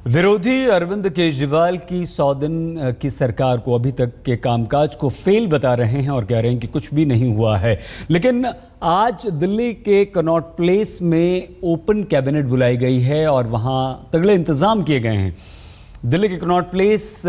विरोधी अरविंद केजरीवाल की 100 दिन की सरकार को अभी तक के कामकाज को फेल बता रहे हैं और कह रहे हैं कि कुछ भी नहीं हुआ है। लेकिन आज दिल्ली के कनॉट प्लेस में ओपन कैबिनेट बुलाई गई है और वहां तगड़े इंतजाम किए गए हैं। दिल्ली के कनॉट प्लेस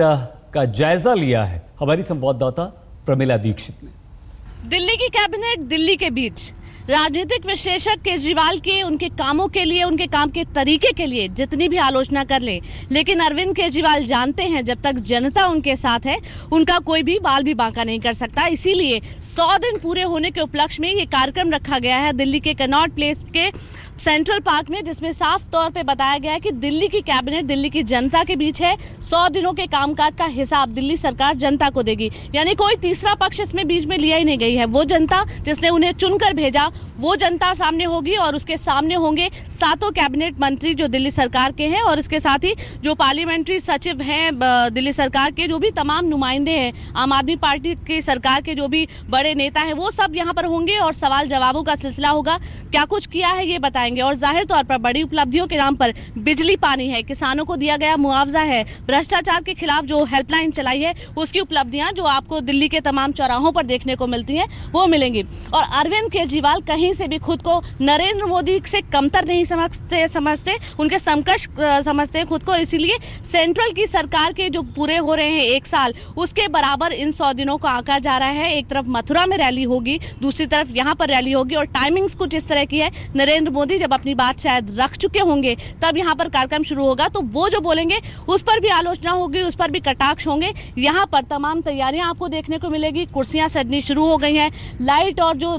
का जायजा लिया है हमारी संवाददाता प्रमिला दीक्षित ने। दिल्ली की कैबिनेट दिल्ली के बीच राजनीतिक विश्लेषक केजरीवाल के उनके कामों के लिए, उनके काम के तरीके के लिए जितनी भी आलोचना कर ले, लेकिन अरविंद केजरीवाल जानते हैं जब तक जनता उनके साथ है उनका कोई भी बाल भी बांका नहीं कर सकता। इसीलिए 100 दिन पूरे होने के उपलक्ष्य में ये कार्यक्रम रखा गया है दिल्ली के कनॉट प्लेस के सेंट्रल पार्क में, जिसमें साफ तौर पे बताया गया है कि दिल्ली की कैबिनेट दिल्ली की जनता के बीच है। 100 दिनों के कामकाज का हिसाब दिल्ली सरकार जनता को देगी, यानी कोई तीसरा पक्ष इसमें बीच में लिया ही नहीं गई है। वो जनता जिसने उन्हें चुनकर भेजा वो जनता सामने होगी और उसके सामने होंगे 7 कैबिनेट मंत्री जो दिल्ली सरकार के हैं और इसके साथ ही जो पार्लियामेंट्री सचिव हैं दिल्ली सरकार के, जो भी तमाम नुमाइंदे हैं, आम आदमी पार्टी की सरकार के जो भी बड़े नेता हैं, वो सब यहाँ पर होंगे और सवाल जवाबों का सिलसिला होगा। क्या कुछ किया है ये बताएंगे और जाहिर तौर पर बड़ी उपलब्धियों के नाम पर बिजली पानी है, किसानों को दिया गया मुआवजा है, भ्रष्टाचार के खिलाफ जो हेल्पलाइन चलाई है उसकी उपलब्धियां जो आपको दिल्ली के तमाम चौराहों पर देखने को मिलती हैं वो मिलेंगी। और अरविंद केजरीवाल कहीं से भी खुद को नरेंद्र मोदी से कमतर नहीं समझते, उनके समकक्ष समझते हैं खुद को। इसीलिए सेंट्रल की सरकार के जो पूरे हो रहे हैं 1 साल, उसके बराबर इन 100 दिनों को आंका जा रहा है। एक तरफ मथुरा में रैली होगी, दूसरी तरफ यहाँ पर रैली होगी और टाइमिंग्स कुछ इस तरह की है। नरेंद्र मोदी जब अपनी बात शायद रख चुके होंगे तब यहाँ पर कार्यक्रम शुरू होगा, तो वो जो बोलेंगे उस पर भी आलोचना होगी, उस पर भी कटाक्ष होंगे। यहाँ पर तमाम तैयारियां आपको देखने को मिलेगी, कुर्सियां सजनी शुरू हो गई हैं, लाइट और जो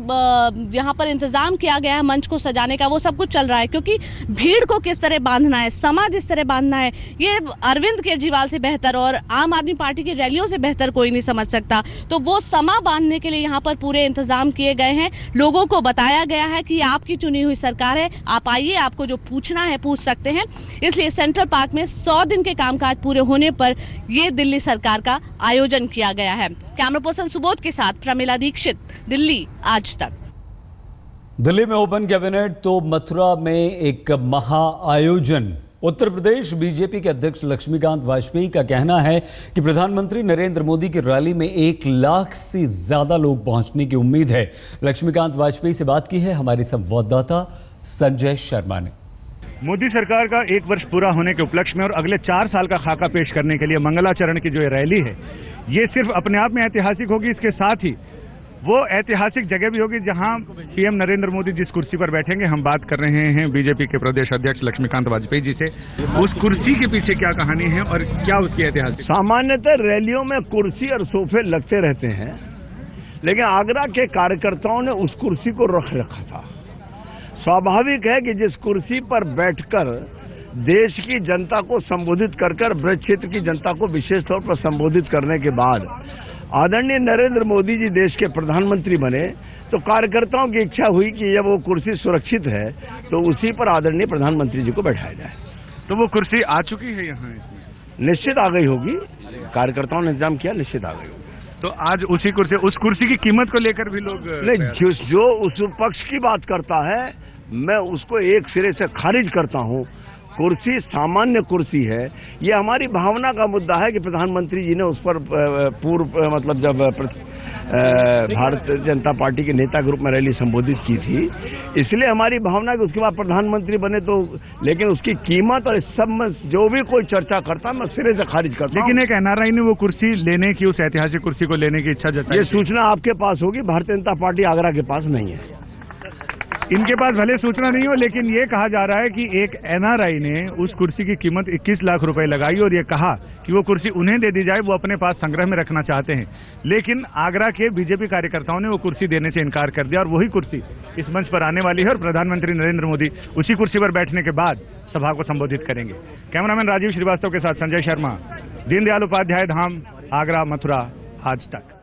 यहाँ पर इंतजाम किया गया है मंच को सजाने का वो सब कुछ चल रहा है, क्योंकि भीड़ को किस तरह बांधना है, समा जिस तरह बांधना है, ये अरविंद केजरीवाल से बेहतर और आम आदमी पार्टी की रैलियों से बेहतर कोई नहीं समझ सकता। तो वो समा बांधने के लिए यहाँ पर पूरे इंतजाम किए गए हैं। लोगों को बताया गया है कि आपकी चुनी हुई सरकार है, आप आइए, आपको जो पूछना है पूछ सकते हैं। इसलिए सेंट्रल पार्क में 100 दिन के कामकाज पूरे होने पर यह दिल्ली सरकार का आयोजन किया गया है। कैमरा पर्सन सुबोध के साथ प्रमिला दीक्षित, दिल्ली आज तक। दिल्ली में ओपन कैबिनेट तो मथुरा में एक महा आयोजन। उत्तर प्रदेश बीजेपी के अध्यक्ष लक्ष्मीकांत वाजपेयी का कहना है कि प्रधानमंत्री नरेंद्र मोदी की रैली में 1 लाख से ज्यादा लोग पहुंचने की उम्मीद है। लक्ष्मीकांत वाजपेयी से बात की है हमारे संवाददाता संजय शर्मा ने। मोदी सरकार का 1 वर्ष पूरा होने के उपलक्ष्य में और अगले 4 साल का खाका पेश करने के लिए मंगलाचरण की जो ये रैली है, ये सिर्फ अपने आप में ऐतिहासिक होगी, इसके साथ ही वो ऐतिहासिक जगह भी होगी जहां पीएम नरेंद्र मोदी जिस कुर्सी पर बैठेंगे। हम बात कर रहे हैं बीजेपी के प्रदेश अध्यक्ष लक्ष्मीकांत वाजपेयी जी से। उस कुर्सी के पीछे क्या कहानी है और क्या उसकी ऐतिहासिक? सामान्यतः रैलियों में कुर्सी और सोफे लगते रहते हैं, लेकिन आगरा के कार्यकर्ताओं ने उस कुर्सी को रख रखा था। स्वाभाविक है कि जिस कुर्सी पर बैठकर देश की जनता को संबोधित कर ब्रज क्षेत्र की जनता को विशेष तौर पर संबोधित करने के बाद आदरणीय नरेंद्र मोदी जी देश के प्रधानमंत्री बने, तो कार्यकर्ताओं की इच्छा हुई कि जब वो कुर्सी सुरक्षित है तो उसी पर आदरणीय प्रधानमंत्री जी को बैठाया जाए। तो वो कुर्सी आ चुकी है यहाँ? निश्चित आ गई होगी, कार्यकर्ताओं ने इंतजाम किया, निश्चित आ गई होगी। तो आज उस कुर्सी की कीमत को लेकर भी लोग नहीं, जो उस पक्ष की बात करता है मैं उसको एक सिरे से खारिज करता हूँ। कुर्सी सामान्य कुर्सी है, ये हमारी भावना का मुद्दा है कि प्रधानमंत्री जी ने उस पर पूर्व मतलब जब भारतीय जनता पार्टी के नेता ग्रुप में रैली संबोधित की थी, इसलिए हमारी भावना कि उसके बाद प्रधानमंत्री बने तो, लेकिन उसकी कीमत और इस सब में जो भी कोई चर्चा करता मैं सिरे से खारिज करता हूं। लेकिन एक एनआरआई ने वो कुर्सी लेने की, उस ऐतिहासिक कुर्सी को लेने की इच्छा जताई। ये सूचना आपके पास होगी, भारतीय जनता पार्टी आगरा के पास नहीं है। इनके पास भले सूचना नहीं हो, लेकिन ये कहा जा रहा है कि एक एनआरआई ने उस कुर्सी की कीमत 21 लाख रुपए लगाई और ये कहा कि वो कुर्सी उन्हें दे दी जाए, वो अपने पास संग्रह में रखना चाहते हैं। लेकिन आगरा के बीजेपी कार्यकर्ताओं ने वो कुर्सी देने से इनकार कर दिया और वही कुर्सी इस मंच पर आने वाली है और प्रधानमंत्री नरेंद्र मोदी उसी कुर्सी पर बैठने के बाद सभा को संबोधित करेंगे। कैमरामैन राजीव श्रीवास्तव के साथ संजय शर्मा, दीनदयाल उपाध्याय धाम, आगरा, मथुरा आज तक।